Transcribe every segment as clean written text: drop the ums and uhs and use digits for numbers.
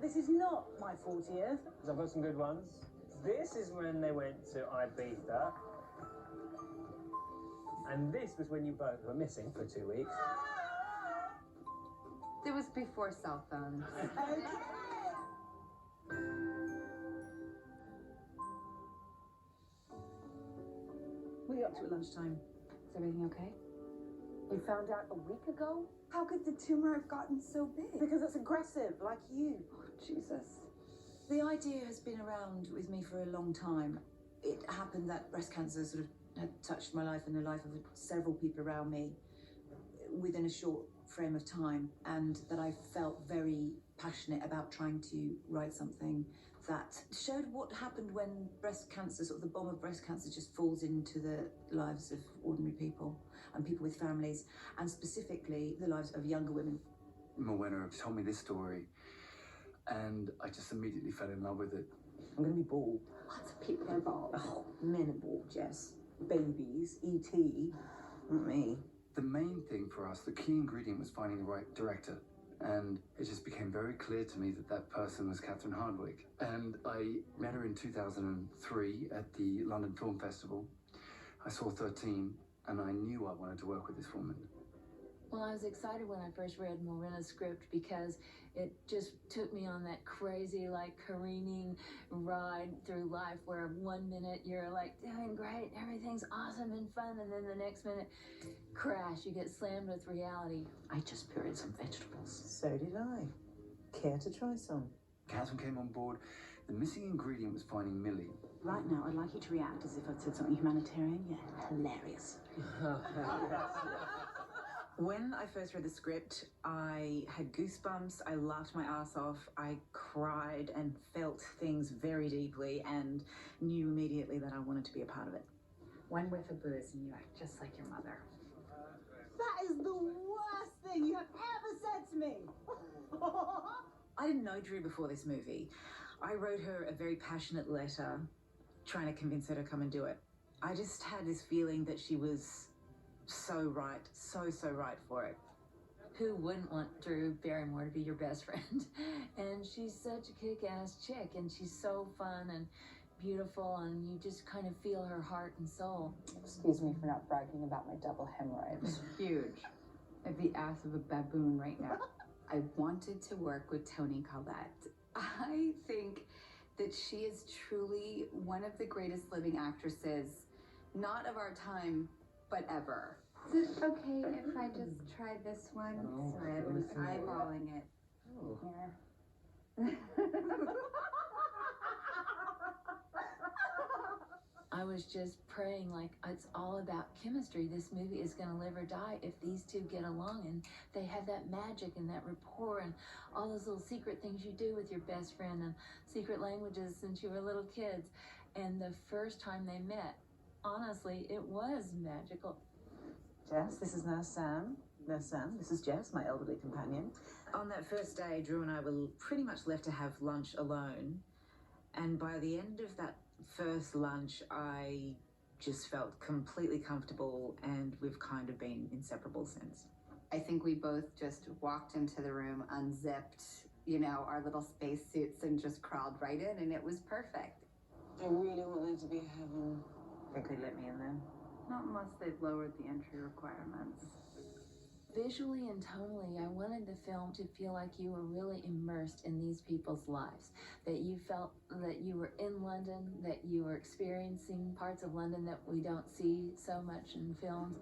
this is not my 40th. I've got some good ones. This is when they went to Ibiza. And this was when you both were missing for 2 weeks. It was before cell phones. Okay. What are you up to at lunchtime? Is everything okay? You found out a week ago? How could the tumor have gotten so big? Because it's aggressive, like you. Oh, Jesus. The idea has been around with me for a long time. It happened that breast cancer sort of had touched my life and the life of several people around me within a short frame of time, and that I felt very passionate about trying to write something that showed what happened when breast cancer, sort of the bomb of breast cancer, just falls into the lives of ordinary people and people with families, and specifically the lives of younger women. Morwenna told me this story, and I just immediately fell in love with it. I'm going to be bald. Lots of people are bald. Oh, men are bald, Jess. Babies, E.T., not me. The main thing for us, the key ingredient, was finding the right director. And it just became very clear to me that that person was Catherine Hardwicke. And I met her in 2003 at the London Film Festival. I saw 13, and I knew I wanted to work with this woman. Well, I was excited when I first read Morwenna's script because it just took me on that crazy, like, careening ride through life where 1 minute you're, like, doing great, everything's awesome and fun, and then the next minute, crash, you get slammed with reality. I just pureed some vegetables. So did I. Care to try some? Catherine came on board. The missing ingredient was finding Millie. Right now, I'd like you to react as if I'd said something humanitarian. Yeah, hilarious. When I first read the script, I had goosebumps, I laughed my ass off, I cried and felt things very deeply and knew immediately that I wanted to be a part of it. One whiff of booze and you act just like your mother. That is the worst thing you have ever said to me. I didn't know Drew before this movie. I wrote her a very passionate letter trying to convince her to come and do it. I just had this feeling that she was so right, so right for it. Who wouldn't want Drew Barrymore to be your best friend? And she's such a kick-ass chick, and she's so fun and beautiful, and you just kind of feel her heart and soul. Excuse me for not bragging about my double hemorrhoids. Huge. Like the ass of a baboon right now. I wanted to work with Toni Collette. I think that she is truly one of the greatest living actresses, not of our time, but ever. Is it okay if I just try this one? Oh, Sorry, I was eyeballing it. Oh. Here. I was just praying, like, it's all about chemistry. This movie is going to live or die if these two get along and they have that magic and that rapport and all those little secret things you do with your best friend and secret languages since you were little kids. And the first time they met, honestly, it was magical. Jess, this is Nurse Sam. Nurse Sam, this is Jess, my elderly companion. On that first day, Drew and I were pretty much left to have lunch alone. And by the end of that first lunch, I just felt completely comfortable, and we've kind of been inseparable since. I think we both just walked into the room, unzipped, you know, our little spacesuits and just crawled right in, and it was perfect. I really want there to be heaven. Think they'd let me in there? Not unless they've lowered the entry requirements. Visually and tonally, I wanted the film to feel like you were really immersed in these people's lives, that you felt that you were in London, that you were experiencing parts of London that we don't see so much in films.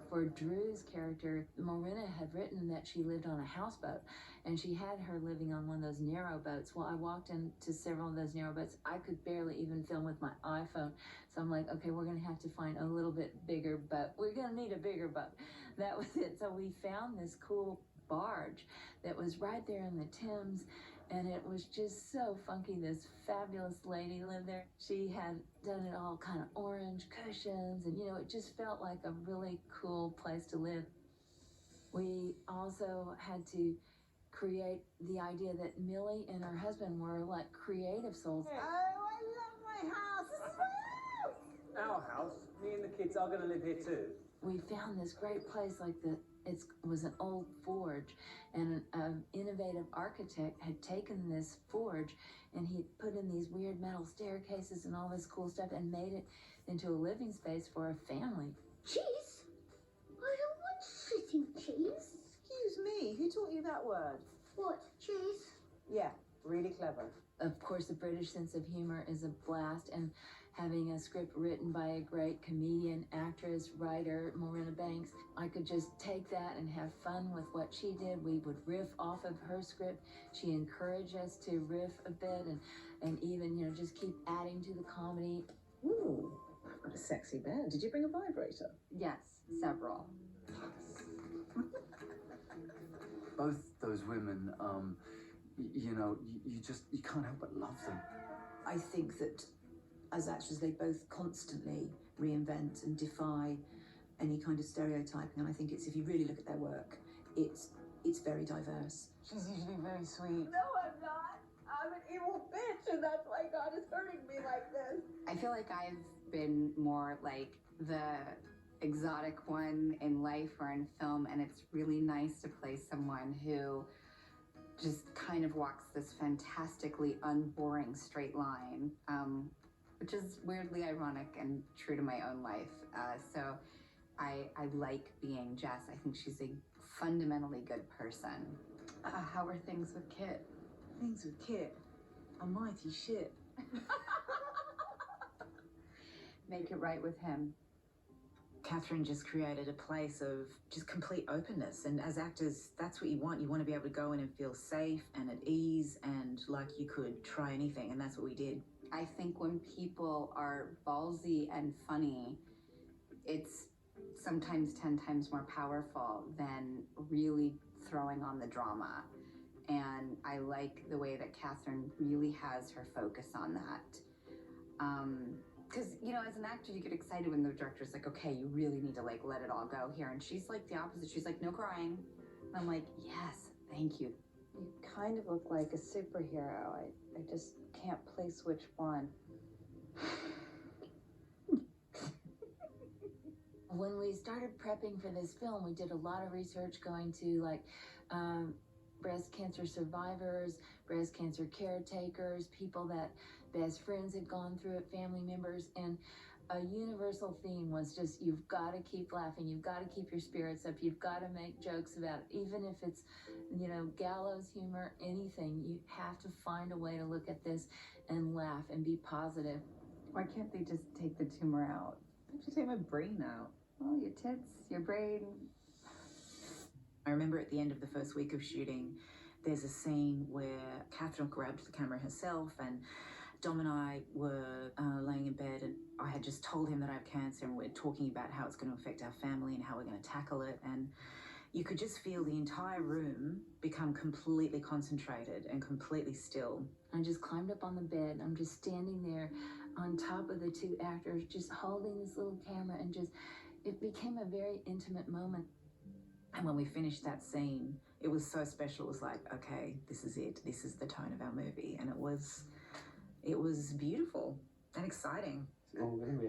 For Drew's character, Morwenna had written that she lived on a houseboat, and she had her living on one of those narrow boats. Well, I walked into several of those narrow boats. I could barely even film with my iPhone. So I'm like, okay, we're going to have to find a little bit bigger boat. We're going to need a bigger boat. That was it. So we found this cool barge that was right there in the Thames, and it was just so funky. This fabulous lady lived there. She had done it all kind of orange cushions, and, you know, it just felt like a really cool place to live. We also had to create the idea that Millie and her husband were like creative souls. Oh, I love my house. This is my house. Our house, me and the kids are going to live here too. we found this great place like it was an old forge, and an innovative architect had taken this forge and he put in these weird metal staircases and all this cool stuff and made it into a living space for a family. Cheese? I don't want sitting cheese. Excuse me, who taught you that word? What, cheese? Yeah, really clever. Of course, the British sense of humor is a blast, and having a script written by a great comedian, actress, writer, Morena Banks, I could just take that and have fun with what she did. We would riff off of her script. She encouraged us to riff a bit and even, just keep adding to the comedy. Ooh, I've got a sexy bed. Did you bring a vibrator? Yes, several. Both those women, you can't help but love them. I think that as actors, they both constantly reinvent and defy any kind of stereotyping. And I think if you really look at their work, it's very diverse. She's usually very sweet. No, I'm not. I'm an evil bitch, and that's why God is hurting me like this. I feel like I've been more like the exotic one in life or in film, and it's really nice to play someone who just kind of walks this fantastically unboring straight line, which is weirdly ironic and true to my own life. So I like being Jess. I think she's a fundamentally good person. How are things with Kit? Things with Kit are mighty shit. Make it right with him. Catherine just created a place of just complete openness, and as actors, that's what you want. You want to be able to go in and feel safe and at ease and like you could try anything, and that's what we did. I think when people are ballsy and funny, it's sometimes 10 times more powerful than really throwing on the drama. And I like the way that Catherine really has her focus on that. Because, as an actor, you get excited when the director's like, okay, you really need to let it all go here. And she's like the opposite. She's like, no crying. And I'm like, yes, thank you. You kind of look like a superhero. I just can't place which one. When we started prepping for this film, we did a lot of research going to breast cancer survivors, breast cancer caretakers, people that best friends had gone through it, family members, and a universal theme was just, you've got to keep laughing, you've got to keep your spirits up, you've got to make jokes about it, even if it's, gallows humor, anything, you have to find a way to look at this and laugh and be positive. Why can't they just take the tumor out? Why don't you take my brain out? Oh, your tits, your brain. I remember at the end of the first week of shooting, there's a scene where Catherine grabbed the camera herself, and Dom and I were laying in bed, and I had just told him that I have cancer, and we're talking about how it's going to affect our family and how we're going to tackle it. And you could just feel the entire room become completely concentrated and completely still. I just climbed up on the bed. I'm just standing there on top of the two actors, just holding this little camera, and it became a very intimate moment. And when we finished that scene, it was so special. It was like, okay, this is it. This is the tone of our movie. And it was beautiful and exciting. Oh, maybe.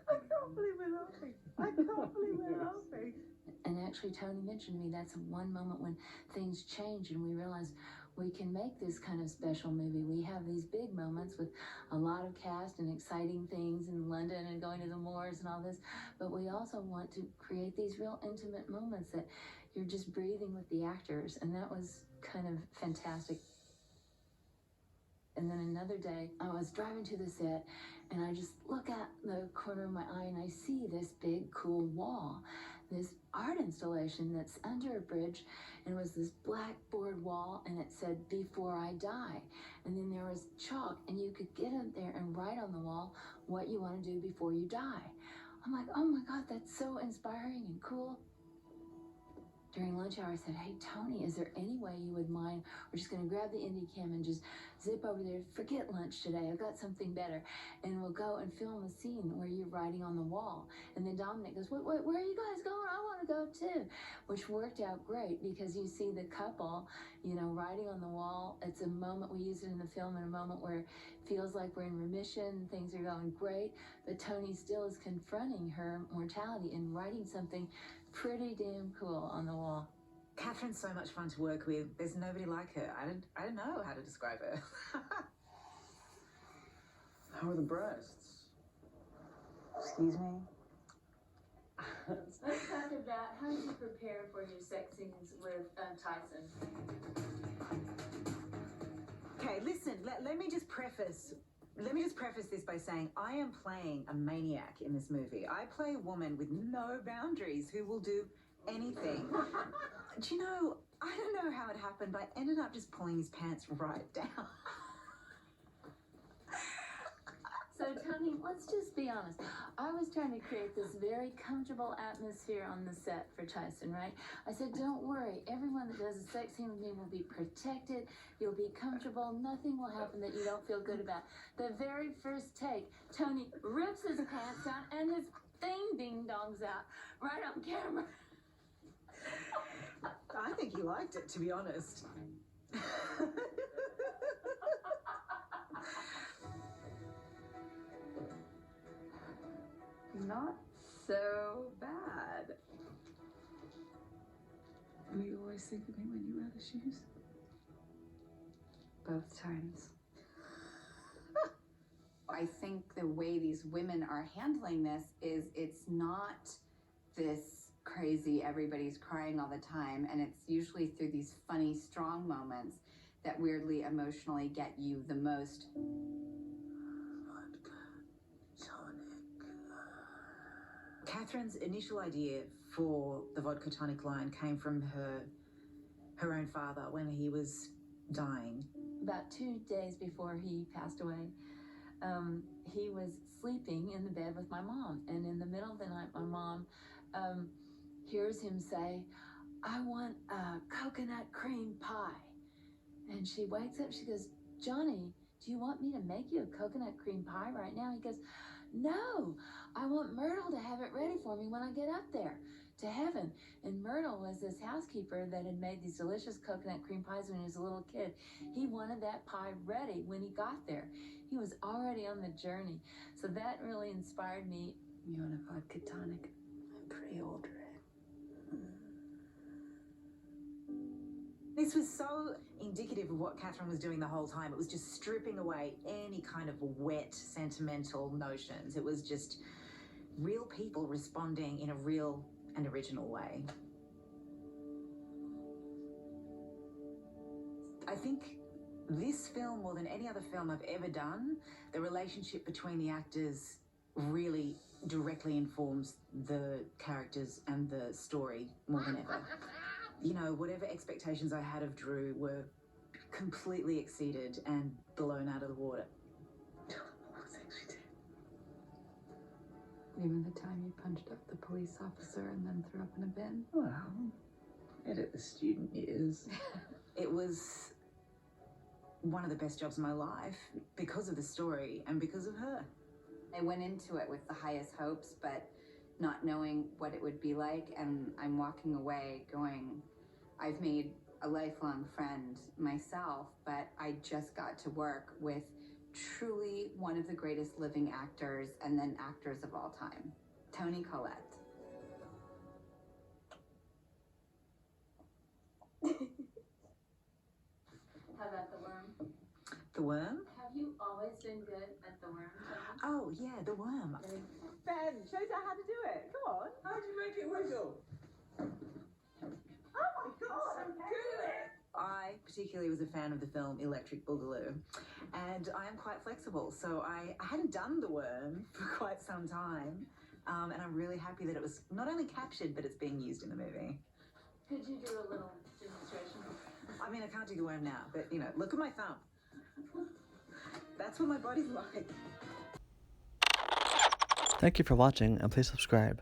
I can't believe we're laughing. I can't believe we're laughing. And actually, Tony mentioned to me that's one moment when things change and we realize we can make this kind of special movie. We have these big moments with a lot of cast and exciting things in London and going to the moors and all this, but we also want to create these real intimate moments that you're just breathing with the actors, and that was kind of fantastic. And then another day, I was driving to the set, and I just look at the corner of my eye, and I see this big, cool wall, this art installation that's under a bridge, and it was this blackboard wall, and it said, "Before I die." And then there was chalk, and you could get in there and write on the wall what you want to do before you die. I'm like, oh my God, that's so inspiring and cool. during lunch hour, I said, hey, Tony, is there any way you would mind? We're just going to grab the indie cam and just zip over there. Forget lunch today. I've got something better. And we'll go and film a scene where you're writing on the wall. And then Dominic goes, where are you guys going? I want to go too. Which worked out great because you see the couple, you know, writing on the wall. It's a moment, we use it in the film in a moment where it feels like we're in remission, things are going great, but Tony still is confronting her mortality and writing something pretty damn cool on the wall. Catherine's so much fun to work with. There's nobody like her. I don't know how to describe her. How are the breasts? Excuse me? Let's talk about how did you prepare for your sex scenes with Tyson? Okay, listen, let me just preface this by saying I am playing a maniac in this movie. I play a woman with no boundaries who will do anything. Do you know, I don't know how it happened, but I ended up just pulling his pants right down. So, Tony, let's just be honest. I was trying to create this very comfortable atmosphere on the set for Tyson, right? I said, don't worry. Everyone that does a sex scene with me will be protected. You'll be comfortable. Nothing will happen that you don't feel good about. The very first take, Tony rips his pants down and his thing ding-dongs out right on camera. I think he liked it, to be honest. Not so bad. Were you always think of me when you wear the shoes? Both times. I think the way these women are handling this is it's not this crazy, everybody's crying all the time, and it's usually through these funny, strong moments that weirdly emotionally get you the most. Catherine's initial idea for the vodka tonic line came from her own father when he was dying. About 2 days before he passed away, he was sleeping in the bed with my mom. And in the middle of the night, my mom hears him say, I want a coconut cream pie. And she wakes up, she goes, Johnny, do you want me to make you a coconut cream pie right now? He goes, no, I want Myrtle to have it ready for me when I get up there to heaven. And Myrtle was this housekeeper that had made these delicious coconut cream pies when he was a little kid. He wanted that pie ready when he got there. He was already on the journey. So that really inspired me. You want a vodka tonic? I'm pretty old, Red. This was so indicative of what Catherine was doing the whole time. It was just stripping away any kind of wet, sentimental notions. It was just real people responding in a real and original way. I think this film, more than any other film I've ever done, the relationship between the actors really directly informs the characters and the story more than ever. You know, whatever expectations I had of Drew were completely exceeded and blown out of the water. Even the time you punched up the police officer and then threw up in a bin? Well, edit the student years. It was one of the best jobs of my life because of the story and because of her. I went into it with the highest hopes, but not knowing what it would be like, and I'm walking away going, I've made a lifelong friend myself, but I just got to work with truly one of the greatest living actors and then actors of all time, Toni Collette. How about the worm? The worm? Have you always been good at the worm, Tony? Oh, yeah, the worm. Ben, shows her how to do it. Come on. How do you make it wiggle? Oh my god, I'm good at it. I particularly was a fan of the film Electric Boogaloo, and I am quite flexible, so I hadn't done the worm for quite some time, and I'm really happy that it was not only captured, but it's being used in the movie. Could you do a little demonstration? I mean, I can't do the worm now, but, you know, look at my thumb. That's what my body's like. Thank you for watching, and please subscribe.